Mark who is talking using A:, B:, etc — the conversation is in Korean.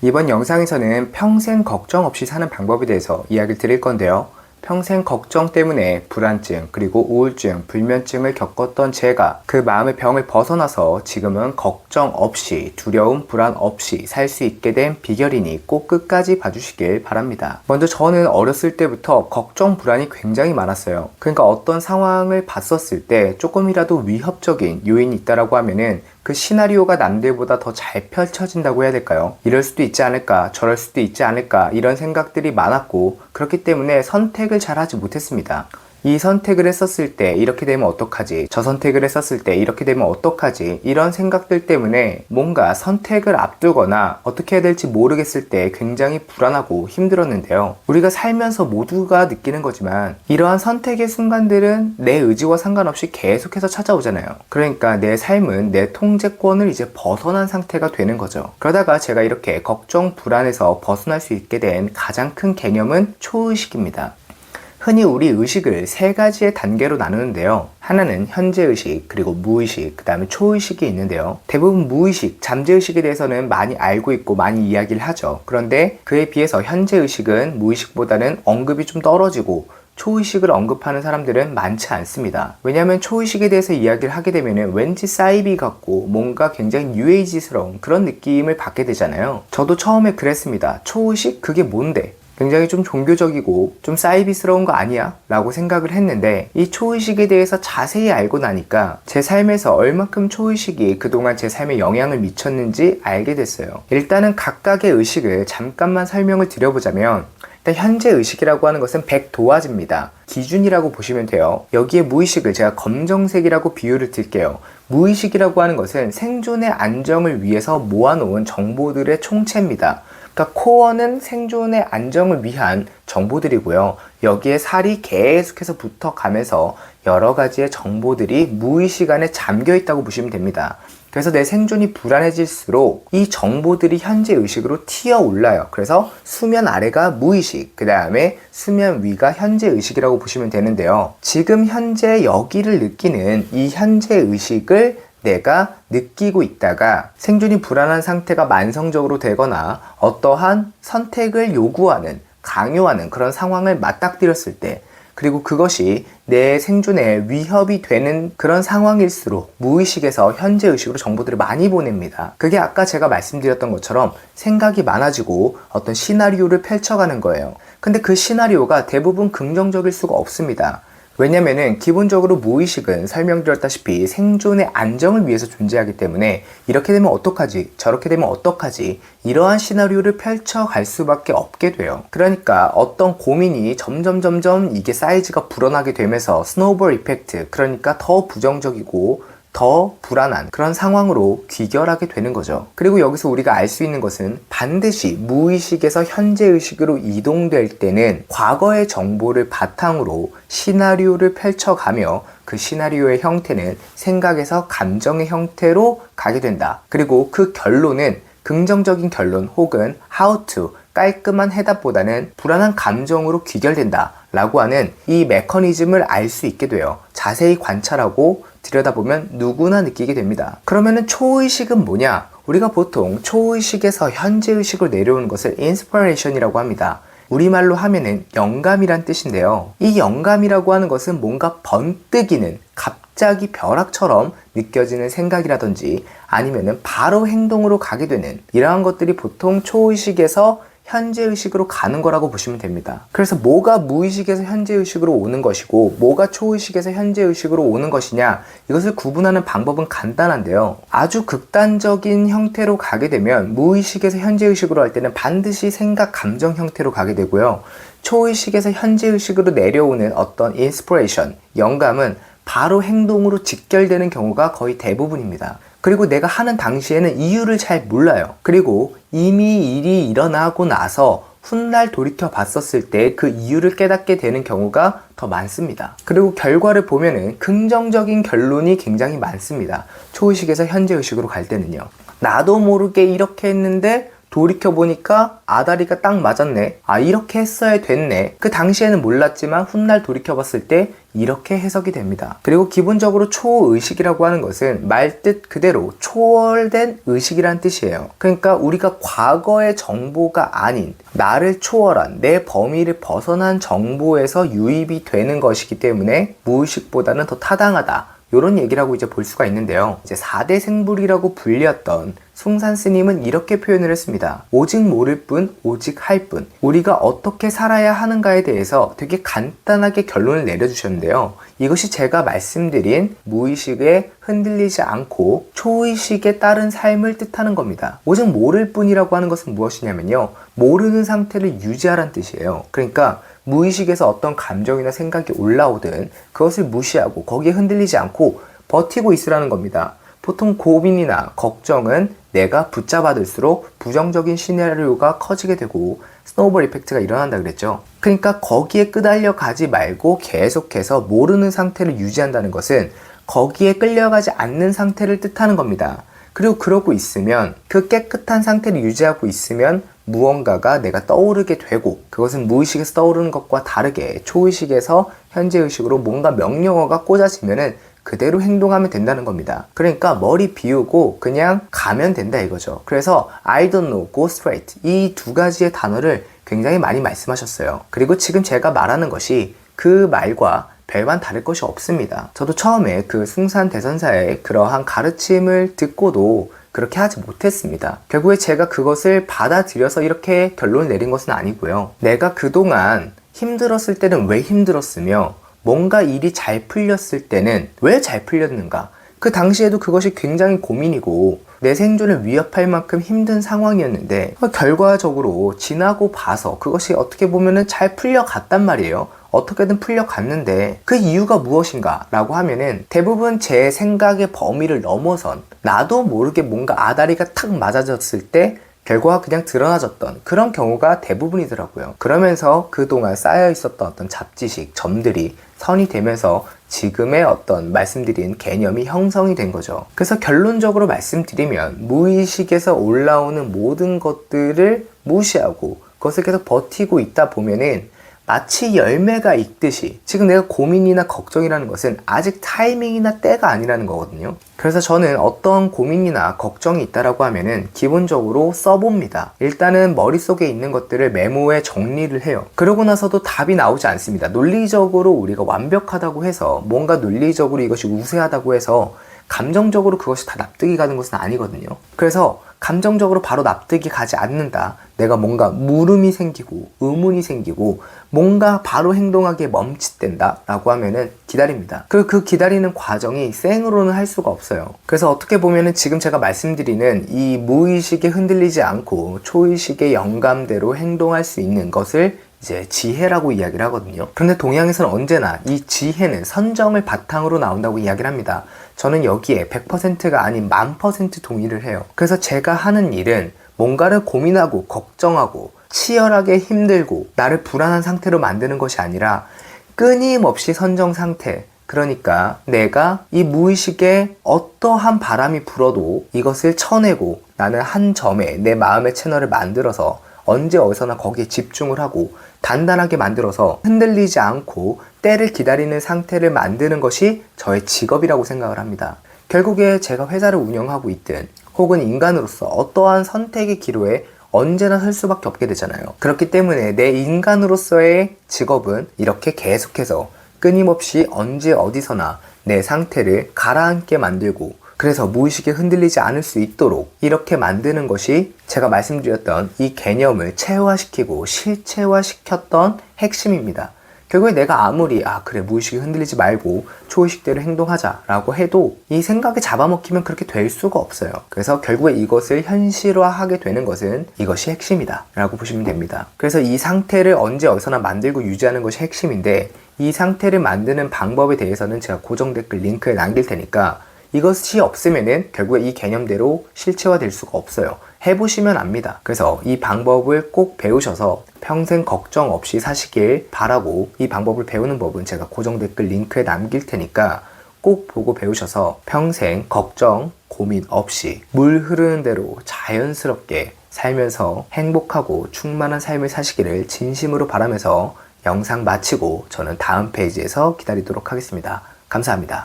A: 이번 영상에서는 평생 걱정 없이 사는 방법에 대해서 이야기를 드릴 건데요. 평생 걱정 때문에 불안증, 그리고 우울증, 불면증을 겪었던 제가 그 마음의 병을 벗어나서 지금은 걱정 없이, 두려움, 불안 없이 살 수 있게 된 비결이니 꼭 끝까지 봐주시길 바랍니다. 먼저 저는 어렸을 때부터 걱정, 불안이 굉장히 많았어요. 그러니까 어떤 상황을 봤었을 때 조금이라도 위협적인 요인이 있다라고 하면은 그 시나리오가 남들보다 더 잘 펼쳐진다고 해야 될까요? 이럴 수도 있지 않을까, 저럴 수도 있지 않을까, 이런 생각들이 많았고, 그렇기 때문에 선택을 잘 하지 못했습니다. 이 선택을 했었을 때 이렇게 되면 어떡하지? 저 선택을 했었을 때 이렇게 되면 어떡하지? 이런 생각들 때문에 뭔가 선택을 앞두거나 어떻게 해야 될지 모르겠을 때 굉장히 불안하고 힘들었는데요. 우리가 살면서 모두가 느끼는 거지만 이러한 선택의 순간들은 내 의지와 상관없이 계속해서 찾아오잖아요. 그러니까 내 삶은 내 통제권을 이제 벗어난 상태가 되는 거죠. 그러다가 제가 이렇게 걱정, 불안에서 벗어날 수 있게 된 가장 큰 개념은 초의식입니다. 흔히 우리 의식을 세 가지의 단계로 나누는데요. 하나는 현재의식, 그리고 무의식, 그 다음에 초의식이 있는데요. 대부분 무의식, 잠재의식에 대해서는 많이 알고 있고 많이 이야기를 하죠. 그런데 그에 비해서 현재의식은 무의식보다는 언급이 좀 떨어지고 초의식을 언급하는 사람들은 많지 않습니다. 왜냐하면 초의식에 대해서 이야기를 하게 되면 왠지 사이비 같고 뭔가 굉장히 뉴에이지스러운 그런 느낌을 받게 되잖아요. 저도 처음에 그랬습니다. 초의식? 그게 뭔데? 굉장히 좀 종교적이고 좀 사이비스러운 거 아니야? 라고 생각을 했는데 이 초의식에 대해서 자세히 알고 나니까 제 삶에서 얼만큼 초의식이 그동안 제 삶에 영향을 미쳤는지 알게 됐어요. 일단은 각각의 의식을 잠깐만 설명을 드려보자면 일단 현재 의식이라고 하는 것은 100도화지입니다. 기준이라고 보시면 돼요. 여기에 무의식을 제가 검정색이라고 비유를 드릴게요. 무의식이라고 하는 것은 생존의 안정을 위해서 모아놓은 정보들의 총체입니다. 그러니까 코어는 생존의 안정을 위한 정보들이고요. 여기에 살이 계속해서 붙어가면서 여러 가지의 정보들이 무의식 안에 잠겨 있다고 보시면 됩니다. 그래서 내 생존이 불안해질수록 이 정보들이 현재 의식으로 튀어 올라요. 그래서 수면 아래가 무의식, 그 다음에 수면 위가 현재 의식이라고 보시면 되는데요. 지금 현재 여기를 느끼는 이 현재 의식을 내가 느끼고 있다가 생존이 불안한 상태가 만성적으로 되거나 어떠한 선택을 요구하는, 강요하는 그런 상황을 맞닥뜨렸을 때, 그리고 그것이 내 생존에 위협이 되는 그런 상황일수록 무의식에서 현재의식으로 정보들을 많이 보냅니다. 그게 아까 제가 말씀드렸던 것처럼 생각이 많아지고 어떤 시나리오를 펼쳐가는 거예요. 근데 그 시나리오가 대부분 긍정적일 수가 없습니다. 왜냐면은 기본적으로 무의식은 설명드렸다시피 생존의 안정을 위해서 존재하기 때문에 이렇게 되면 어떡하지? 저렇게 되면 어떡하지? 이러한 시나리오를 펼쳐갈 수밖에 없게 돼요. 그러니까 어떤 고민이 점점 이게 사이즈가 불어나게 되면서 스노우볼 이펙트, 그러니까 더 부정적이고 더 불안한 그런 상황으로 귀결하게 되는 거죠. 그리고 여기서 우리가 알 수 있는 것은 반드시 무의식에서 현재의식으로 이동될 때는 과거의 정보를 바탕으로 시나리오를 펼쳐가며 그 시나리오의 형태는 생각에서 감정의 형태로 가게 된다. 그리고 그 결론은 긍정적인 결론 혹은 how to, 깔끔한 해답보다는 불안한 감정으로 귀결된다 라고 하는 이 메커니즘을 알 수 있게 돼요. 자세히 관찰하고 들여다보면 누구나 느끼게 됩니다. 그러면은 초의식은 뭐냐? 우리가 보통 초의식에서 현재의식으로 내려오는 것을 인스피레이션이라고 합니다. 우리말로 하면은 영감이란 뜻인데요. 이 영감이라고 하는 것은 뭔가 번뜩이는, 갑자기 벼락처럼 느껴지는 생각이라든지 아니면은 바로 행동으로 가게 되는 이러한 것들이 보통 초의식에서 현재의식으로 가는 거라고 보시면 됩니다. 그래서 뭐가 무의식에서 현재의식으로 오는 것이고 뭐가 초의식에서 현재의식으로 오는 것이냐, 이것을 구분하는 방법은 간단한데요. 아주 극단적인 형태로 가게 되면 무의식에서 현재의식으로 할 때는 반드시 생각, 감정 형태로 가게 되고요. 초의식에서 현재의식으로 내려오는 어떤 인스피레이션, 영감은 바로 행동으로 직결되는 경우가 거의 대부분입니다. 그리고 내가 하는 당시에는 이유를 잘 몰라요. 그리고 이미 일이 일어나고 나서 훗날 돌이켜 봤었을 때 그 이유를 깨닫게 되는 경우가 더 많습니다. 그리고 결과를 보면은 긍정적인 결론이 굉장히 많습니다. 초의식에서 현재의식으로 갈 때는요. 나도 모르게 이렇게 했는데 돌이켜보니까 아다리가 딱 맞았네. 아, 이렇게 했어야 됐네. 그 당시에는 몰랐지만 훗날 돌이켜봤을 때 이렇게 해석이 됩니다. 그리고 기본적으로 초의식이라고 하는 것은 말뜻 그대로 초월된 의식이란 뜻이에요. 그러니까 우리가 과거의 정보가 아닌 나를 초월한 내 범위를 벗어난 정보에서 유입이 되는 것이기 때문에 무의식보다는 더 타당하다. 이런 얘기라고 이제 볼 수가 있는데요. 이제 4대 생불이라고 불렸던 숭산 스님은 이렇게 표현을 했습니다. 오직 모를 뿐, 오직 할 뿐. 우리가 어떻게 살아야 하는가에 대해서 되게 간단하게 결론을 내려주셨는데요. 이것이 제가 말씀드린 무의식에 흔들리지 않고 초의식에 따른 삶을 뜻하는 겁니다. 오직 모를 뿐이라고 하는 것은 무엇이냐면요. 모르는 상태를 유지하라는 뜻이에요. 그러니까 무의식에서 어떤 감정이나 생각이 올라오든 그것을 무시하고 거기에 흔들리지 않고 버티고 있으라는 겁니다. 보통 고민이나 걱정은 내가 붙잡아둘수록 부정적인 시나리오가 커지게 되고 스노우볼 이펙트가 일어난다 그랬죠. 그러니까 거기에 끄달려 가지 말고 계속해서 모르는 상태를 유지한다는 것은 거기에 끌려가지 않는 상태를 뜻하는 겁니다. 그리고 그러고 있으면 그 깨끗한 상태를 유지하고 있으면 무언가가 내가 떠오르게 되고 그것은 무의식에서 떠오르는 것과 다르게 초의식에서 현재의식으로 뭔가 명령어가 꽂아지면은 그대로 행동하면 된다는 겁니다. 그러니까 머리 비우고 그냥 가면 된다 이거죠. 그래서 I don't know, go straight 이 두 가지의 단어를 굉장히 많이 말씀하셨어요. 그리고 지금 제가 말하는 것이 그 말과 별반 다를 것이 없습니다. 저도 처음에 그 숭산 대선사의 그러한 가르침을 듣고도 그렇게 하지 못했습니다. 결국에 제가 그것을 받아들여서 이렇게 결론을 내린 것은 아니고요. 내가 그동안 힘들었을 때는 왜 힘들었으며 뭔가 일이 잘 풀렸을 때는 왜 잘 풀렸는가? 그 당시에도 그것이 굉장히 고민이고 내 생존을 위협할 만큼 힘든 상황이었는데 결과적으로 지나고 봐서 그것이 어떻게 보면은 잘 풀려갔단 말이에요. 어떻게든 풀려갔는데 그 이유가 무엇인가 라고 하면은 대부분 제 생각의 범위를 넘어선 나도 모르게 뭔가 아다리가 탁 맞아졌을 때 결과가 그냥 드러나졌던 그런 경우가 대부분이더라고요. 그러면서 그동안 쌓여 있었던 어떤 잡지식, 점들이 선이 되면서 지금의 어떤 말씀드린 개념이 형성이 된 거죠. 그래서 결론적으로 말씀드리면 무의식에서 올라오는 모든 것들을 무시하고 그것을 계속 버티고 있다 보면은 마치 열매가 익듯이 지금 내가 고민이나 걱정이라는 것은 아직 타이밍이나 때가 아니라는 거거든요. 그래서 저는 어떤 고민이나 걱정이 있다라고 하면은 기본적으로 써봅니다. 일단은 머릿속에 있는 것들을 메모에 정리를 해요. 그러고 나서도 답이 나오지 않습니다. 논리적으로 우리가 완벽하다고 해서 뭔가 논리적으로 이것이 우세하다고 해서 감정적으로 그것이 다 납득이 가는 것은 아니거든요. 그래서 감정적으로 바로 납득이 가지 않는다. 내가 뭔가 물음이 생기고 의문이 생기고 뭔가 바로 행동하기에 멈칫된다 라고 하면은 기다립니다. 그리고 그 기다리는 과정이 생으로는 할 수가 없어요. 그래서 어떻게 보면은 지금 제가 말씀드리는 이 무의식에 흔들리지 않고 초의식의 영감대로 행동할 수 있는 것을 이제 지혜라고 이야기를 하거든요. 그런데 동양에서는 언제나 이 지혜는 선정을 바탕으로 나온다고 이야기를 합니다. 저는 여기에 100%가 아닌 1000% 동의를 해요. 그래서 제가 하는 일은 뭔가를 고민하고 걱정하고 치열하게 힘들고 나를 불안한 상태로 만드는 것이 아니라 끊임없이 선정 상태, 그러니까 내가 이 무의식에 어떠한 바람이 불어도 이것을 쳐내고 나는 한 점에 내 마음의 채널을 만들어서 언제 어디서나 거기에 집중을 하고 단단하게 만들어서 흔들리지 않고 때를 기다리는 상태를 만드는 것이 저의 직업이라고 생각을 합니다. 결국에 제가 회사를 운영하고 있든 혹은 인간으로서 어떠한 선택의 기로에 언제나 설 수밖에 없게 되잖아요. 그렇기 때문에 내 인간으로서의 직업은 이렇게 계속해서 끊임없이 언제 어디서나 내 상태를 가라앉게 만들고 그래서 무의식에 흔들리지 않을 수 있도록 이렇게 만드는 것이 제가 말씀드렸던 이 개념을 체화시키고 실체화시켰던 핵심입니다. 결국에 내가 아무리 그래 무의식에 흔들리지 말고 초의식대로 행동하자 라고 해도 이 생각에 잡아먹히면 그렇게 될 수가 없어요. 그래서 결국에 이것을 현실화하게 되는 것은 이것이 핵심이다 라고 보시면 됩니다. 그래서 이 상태를 언제 어디서나 만들고 유지하는 것이 핵심인데 이 상태를 만드는 방법에 대해서는 제가 고정 댓글 링크에 남길 테니까 이것이 없으면은 결국에 이 개념대로 실체화될 수가 없어요. 해보시면 압니다. 그래서 이 방법을 꼭 배우셔서 평생 걱정 없이 사시길 바라고 이 방법을 배우는 법은 제가 고정 댓글 링크에 남길 테니까 꼭 보고 배우셔서 평생 걱정, 고민 없이 물 흐르는 대로 자연스럽게 살면서 행복하고 충만한 삶을 사시기를 진심으로 바라면서 영상 마치고 저는 다음 페이지에서 기다리도록 하겠습니다. 감사합니다.